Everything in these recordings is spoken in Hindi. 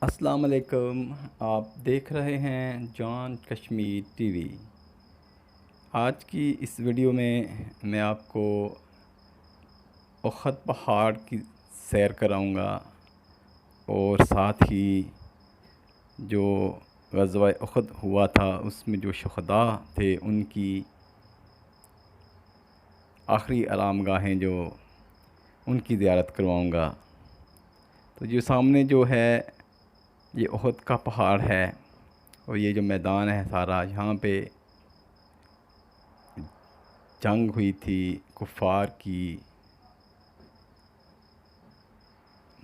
अस्सलाम वालेकुम। आप देख रहे हैं जॉन कश्मीर टीवी। आज की इस वीडियो में मैं आपको उखद पहाड़ की सैर कराऊंगा और साथ ही जो ग़ज़वा उखद हुआ था उसमें जो शुहदा थे उनकी आखिरी आरामगाहें जो उनकी ज़ियारत करवाऊंगा। तो जो सामने जो है ये उहद का पहाड़ है और ये जो मैदान है सारा, यहाँ पे जंग हुई थी कुफ़ार की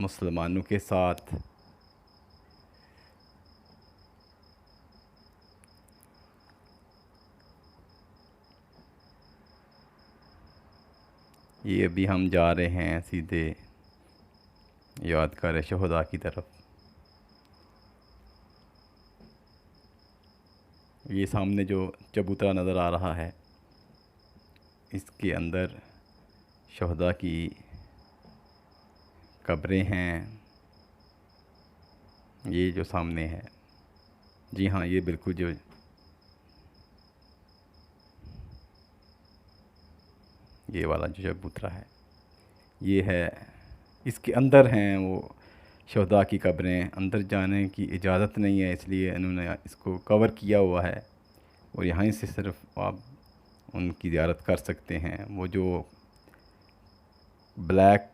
मुसलमानों के साथ। ये अभी हम जा रहे हैं सीधे यादगार शुहदा की तरफ। ये सामने जो चबूतरा नज़र आ रहा है इसके अंदर शुहदा की कब्रें हैं। ये जो सामने है, जी हाँ, ये बिल्कुल जो ये वाला जो चबूतरा है ये है, इसके अंदर हैं वो शुहदा की कब्रें। अंदर जाने की इजाज़त नहीं है, इसलिए इन्होंने इसको कवर किया हुआ है और यहाँ से सिर्फ आप उनकी ज़ियारत कर सकते हैं। वो जो ब्लैक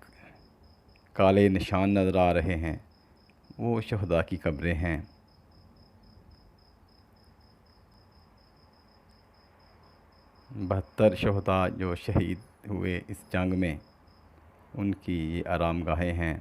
काले निशान नज़र आ रहे हैं वो शुहदा की कब्रें हैं। 72 शुहदा जो शहीद हुए इस जंग में, उनकी ये आरामगाहें हैं।